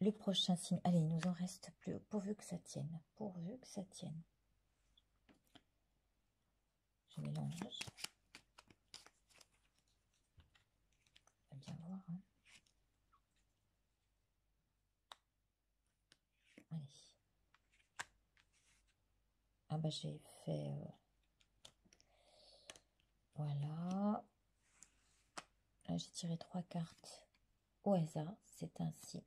Le prochain signe. Allez, il nous en reste plus. Pourvu que ça tienne. Pourvu que ça tienne. Je mélange. On va bien voir. Hein. Allez. Ah bah j'ai fait... voilà. J'ai tiré 3 cartes au hasard. C'est ainsi.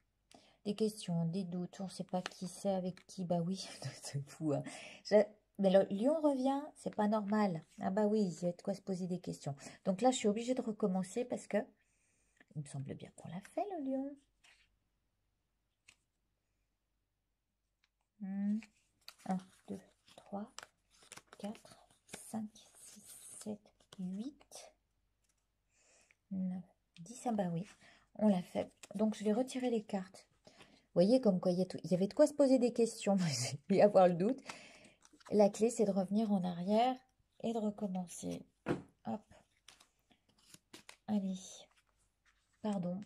Des questions, des doutes. On ne sait pas qui c'est avec qui. Bah oui, c'est fou. Hein. Mais le lion revient, c'est pas normal. Ah bah oui, il y a de quoi se poser des questions. Donc là, je suis obligée de recommencer parce que il me semble bien qu'on l'a fait, le lion. 1, 2, 3, 4, 5, 6, 7, 8, 9, 10. Ah bah oui, on l'a fait. Donc je vais retirer les cartes. Vous voyez comme quoi il y avait de quoi se poser des questions et avoir le doute. La clé, c'est de revenir en arrière et de recommencer. Hop. Allez. Pardon.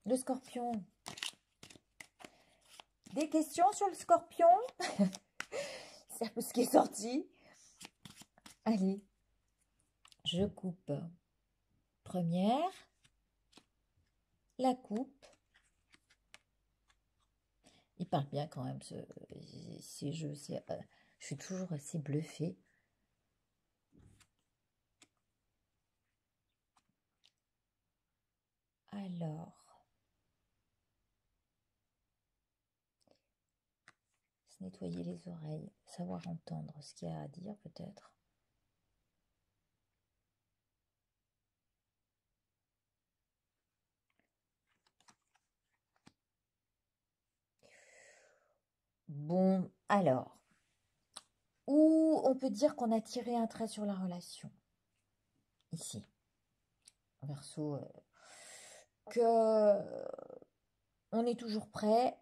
Le scorpion. Des questions sur le scorpion? C'est un peu ce qui est sorti. Allez. Je coupe. Première. La coupe. Il parle bien quand même, ces jeux. Je suis toujours assez bluffée. Alors, se nettoyer les oreilles, savoir entendre ce qu'il y a à dire peut-être. Bon, alors, où on peut dire qu'on a tiré un trait sur la relation. Ici. Verseau, que on est toujours prêt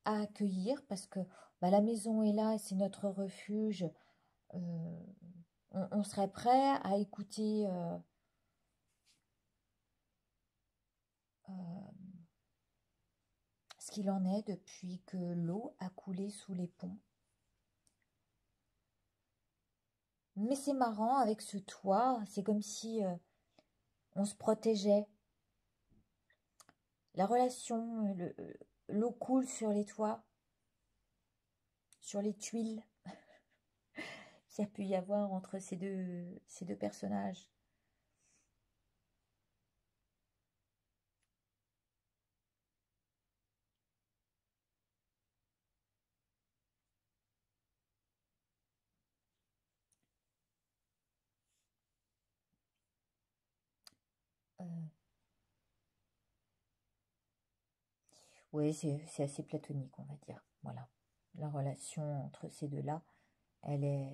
à accueillir parce que bah, la maison est là, c'est notre refuge. euh, on serait prêt à écouter euh, ce qu'il en est depuis que l'eau a coulé sous les ponts. Mais c'est marrant, avec ce toit, c'est comme si on se protégeait. La relation, l'eau coule sur les toits, sur les tuiles qu'il y a pu y avoir entre ces deux personnages. Euh, oui, c'est assez platonique, on va dire. Voilà. La relation entre ces deux-là, elle est,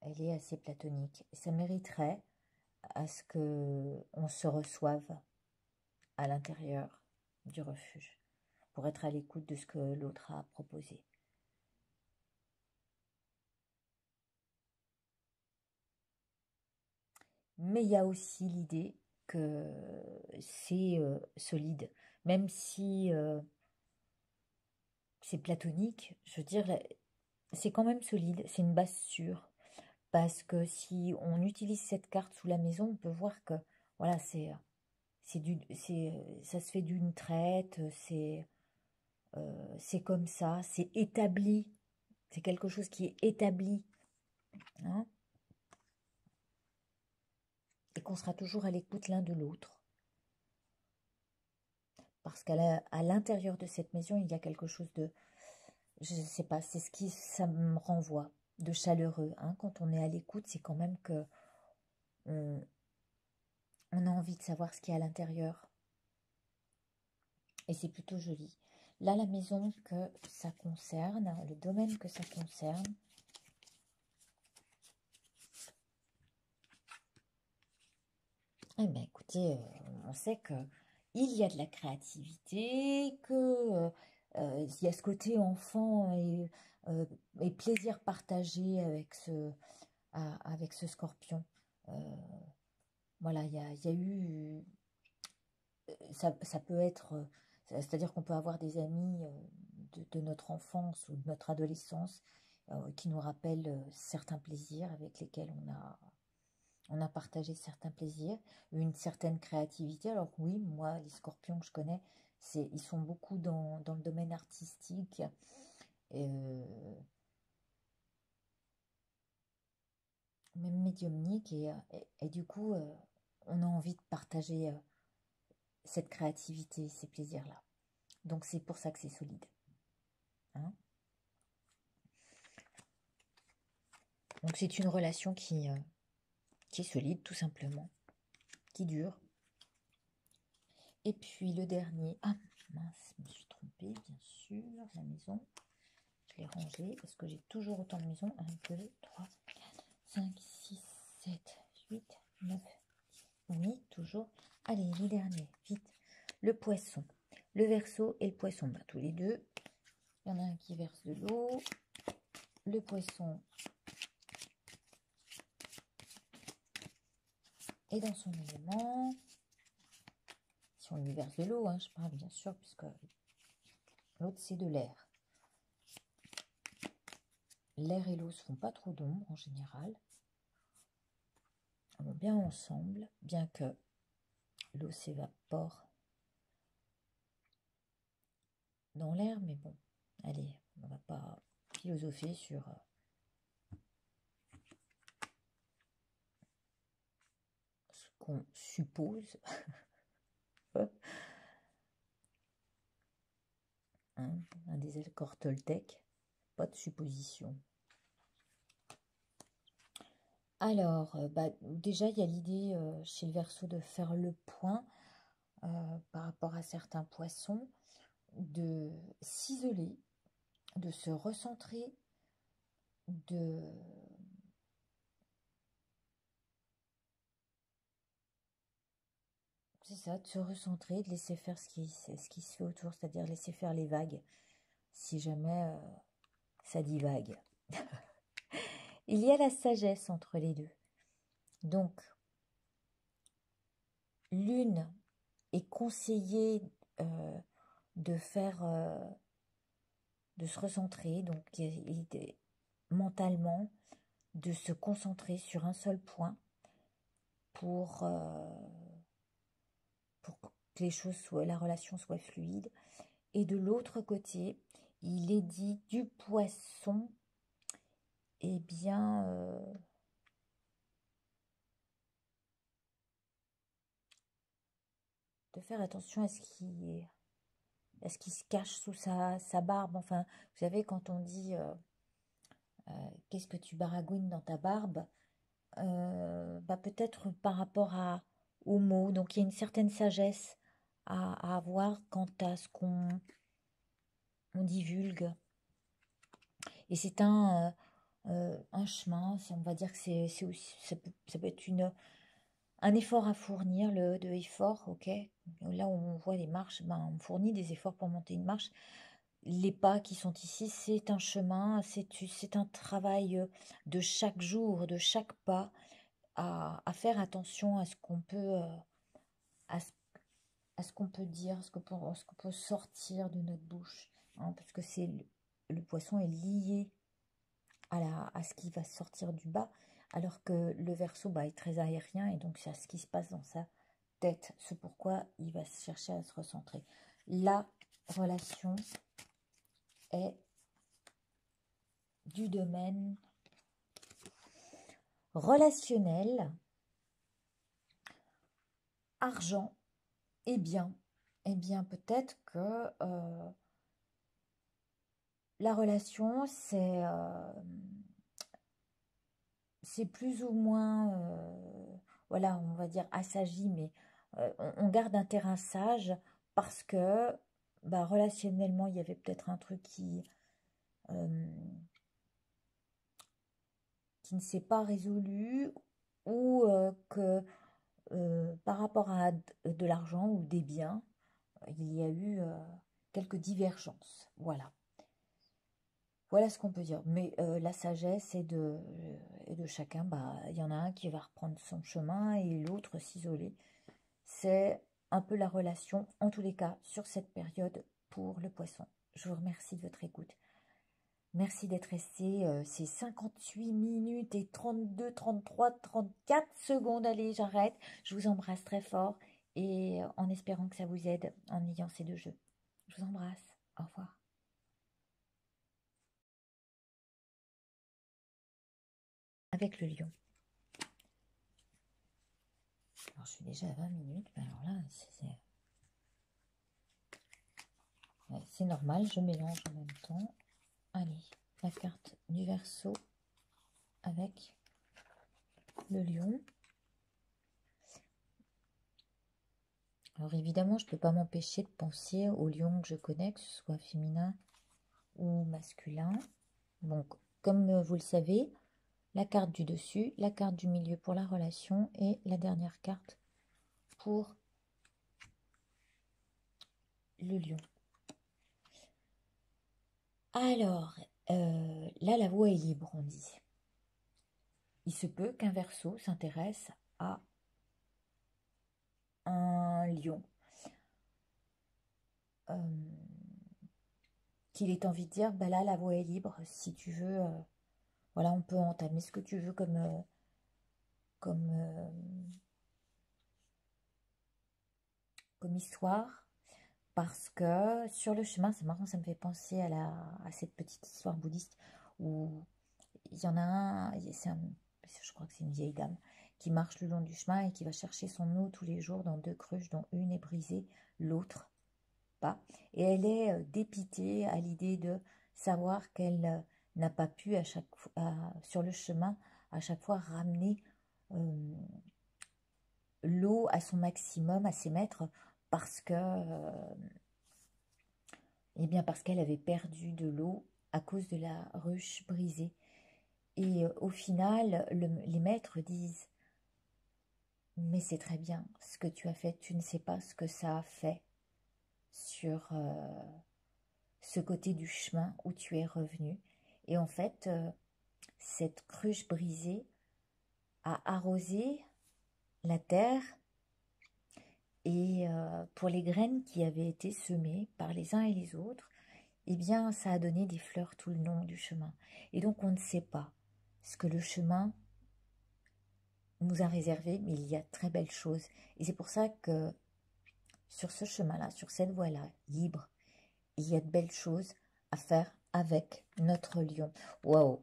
elle est assez platonique. Et ça mériterait à ce que on se reçoive à l'intérieur du refuge pour être à l'écoute de ce que l'autre a proposé. Mais il y a aussi l'idée que c'est solide, même si c'est platonique, je veux dire, c'est quand même solide, c'est une base sûre. Parce que si on utilise cette carte sous la maison, on peut voir que voilà, ça se fait d'une traite, c'est comme ça, c'est établi, c'est quelque chose qui est établi, hein, et qu'on sera toujours à l'écoute l'un de l'autre. Parce à l'intérieur de cette maison, il y a quelque chose de, je ne sais pas, c'est ce qui ça me renvoie, de chaleureux. Hein. Quand on est à l'écoute, c'est quand même que on, on a envie de savoir ce qu'il y a à l'intérieur. Et c'est plutôt joli. Là, la maison que ça concerne, le domaine que ça concerne, eh bien, écoutez, on sait que il y a de la créativité, que il y a ce côté enfant euh, et plaisir partagé avec ce scorpion. Euh, voilà, il y a eu, ça peut être, c'est-à-dire qu'on peut avoir des amis de notre enfance ou de notre adolescence qui nous rappellent certains plaisirs avec lesquels on a partagé certains plaisirs, une certaine créativité. Alors oui, moi, les scorpions que je connais, ils sont beaucoup dans le domaine artistique, euh, même médiumnique, et du coup, on a envie de partager cette créativité, ces plaisirs-là. Donc c'est pour ça que c'est solide. Hein. Donc c'est une relation qui est solide, tout simplement, qui dure. Et puis le dernier, ah mince, je me suis trompée, bien sûr, la maison. Je l'ai rangée parce que j'ai toujours autant de maisons. 1, 2, 3, 4, 5, 6, 7, 8, 9. Oui, toujours. Allez, les derniers, vite. Le poisson, le verseau et le poisson. Bah, tous les deux. Il y en a un qui verse de l'eau. Le poisson est dans son élément. Si on lui verse de l'eau, hein, je parle bien sûr, puisque l'autre c'est de l'air. L'air et l'eau se font pas trop d'ombre en général. Ils vont bien ensemble, bien que l'eau s'évapore dans l'air, mais bon, allez, on va pas philosopher sur ce qu'on suppose. Hein, un des accords toltèques, pas de supposition. Alors, bah, déjà, il y a l'idée chez le Verseau de faire le point par rapport à certains poissons, de s'isoler, de se recentrer, de C'est ça, de se recentrer, de laisser faire ce qui se fait autour, c'est-à-dire laisser faire les vagues, si jamais ça divague. Il y a la sagesse entre les deux. Donc, l'une est conseillée de faire, de se recentrer, donc mentalement, de se concentrer sur un seul point pour que les choses soient, la relation soit fluide. Et de l'autre côté, il est dit du poisson, eh bien, de faire attention à ce qui se cache sous sa barbe. Enfin, vous savez, quand on dit qu'est-ce que tu baragouines dans ta barbe, bah peut-être par rapport aux mots. Donc il y a une certaine sagesse à avoir quant à ce qu'on divulgue. Et c'est un chemin, on va dire que c'est aussi, ça peut être un effort à fournir, de effort, ok. Là où on voit les marches, ben, on fournit des efforts pour monter une marche. Les pas qui sont ici, c'est un chemin, c'est un travail de chaque jour, de chaque pas, à faire attention à ce qu'on peut, à ce qu'on peut dire, ce qu'on peut sortir de notre bouche, hein, parce que le poisson est lié à ce qui va sortir du bas, alors que le Verseau est très aérien et donc c'est à ce qui se passe dans sa tête. C'est pourquoi il va chercher à se recentrer. La relation est du domaine relationnel, argent et bien. Eh bien, peut-être que la relation, c'est plus ou moins, voilà, on va dire assagi, mais on garde un terrain sage parce que relationnellement, il y avait peut-être un truc euh, qui ne s'est pas résolu ou que par rapport à de l'argent ou des biens, il y a eu quelques divergences. Voilà. Voilà ce qu'on peut dire. Mais la sagesse est de chacun. Il y en a un qui va reprendre son chemin et l'autre s'isoler. C'est un peu la relation, en tous les cas, sur cette période pour le poisson. Je vous remercie de votre écoute. Merci d'être resté ces 58 minutes et 32, 33, 34 secondes. Allez, j'arrête. Je vous embrasse très fort et en espérant que ça vous aide en ayant ces deux jeux. Je vous embrasse. Au revoir. Avec le lion. Alors, je suis déjà à 20 minutes, mais alors là, c'est normal, je mélange en même temps. Allez, la carte du Verseau avec le lion. Alors évidemment, je ne peux pas m'empêcher de penser au lion que je connais, que ce soit féminin ou masculin. Donc, comme vous le savez, la carte du dessus, la carte du milieu pour la relation et la dernière carte pour le lion. Alors, là, la voie est libre, on dit. Il se peut qu'un Verseau s'intéresse à un lion. Qu'il ait envie de dire, là, la voie est libre, si tu veux, voilà, on peut entamer ce que tu veux comme, comme histoire, parce que sur le chemin, c'est marrant, ça me fait penser à cette petite histoire bouddhiste où il y en a un, je crois que c'est une vieille dame, qui marche le long du chemin et qui va chercher son eau tous les jours dans deux cruches, dont une est brisée, l'autre pas. Et elle est dépitée à l'idée de savoir qu'elle n'a pas pu sur le chemin à chaque fois ramener l'eau à son maximum, à ses mètres, parce que eh bien parce qu'elle avait perdu de l'eau à cause de la ruche brisée. Et au final, les maîtres disent mais c'est très bien ce que tu as fait. Tu ne sais pas ce que ça a fait sur ce côté du chemin où tu es revenu. Et en fait, cette cruche brisée a arrosé la terre et pour les graines qui avaient été semées par les uns et les autres, eh bien, ça a donné des fleurs tout le long du chemin. Et donc, on ne sait pas ce que le chemin nous a réservé, mais il y a très belles choses. Et c'est pour ça que sur ce chemin-là, sur cette voie-là, libre, il y a de belles choses à faire avec notre lion. Waouh!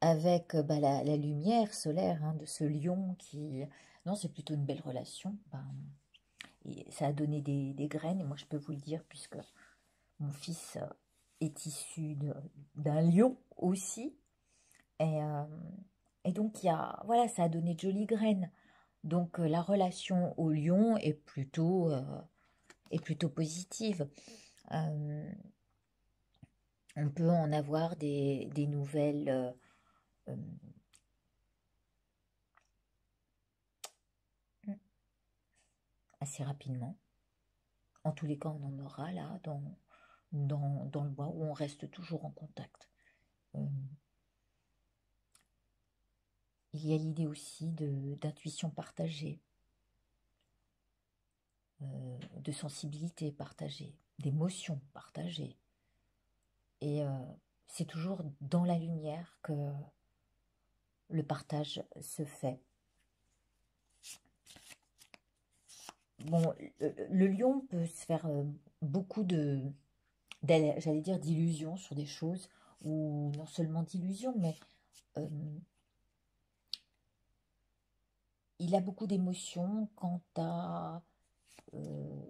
Avec la lumière solaire de ce lion qui... Non, c'est plutôt une belle relation. Et ça a donné des graines, et moi je peux vous le dire, puisque mon fils est issu d'un lion aussi. Et, euh, et donc, voilà, ça a donné de jolies graines. Donc, la relation au lion est plutôt positive. Euh, on peut en avoir des nouvelles euh, assez rapidement. En tous les cas, on en aura là dans le bois où on reste toujours en contact. Euh, il y a l'idée aussi d'intuition partagée, de sensibilité partagée, d'émotion partagée. Et c'est toujours dans la lumière que le partage se fait. Bon, le lion peut se faire beaucoup j'allais dire d'illusions sur des choses, ou non seulement d'illusions, mais euh, il a beaucoup d'émotions quant à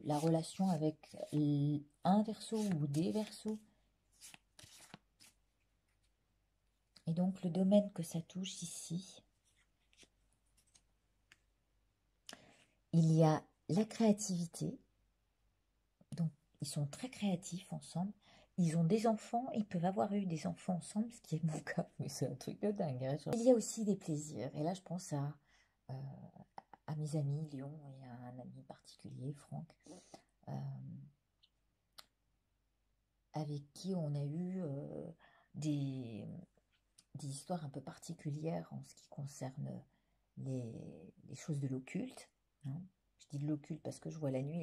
la relation avec un verso ou des versos. Et donc le domaine que ça touche ici, il y a la créativité. Donc ils sont très créatifs ensemble. Ils ont des enfants, ils peuvent avoir eu des enfants ensemble, ce qui est mon cas, mais c'est un truc de dingue. Hein, genre. Il y a aussi des plaisirs, et là je pense euh, à mes amis Lyon et à un ami particulier, Franck, euh, avec qui on a eu des histoires un peu particulières en ce qui concerne les choses de l'occulte. Hein. Je dis de l'occulte parce que je vois la nuit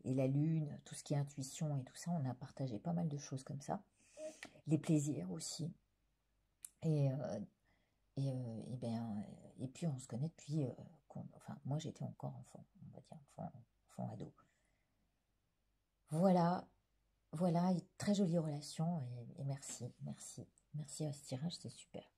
et la lune, tout ce qui est intuition et tout ça, on a partagé pas mal de choses comme ça. Les plaisirs aussi. Et, et puis on se connaît depuis, enfin moi j'étais encore enfant, on va dire enfant ado. Voilà, voilà, une très jolie relation et merci à ce tirage, c'est super.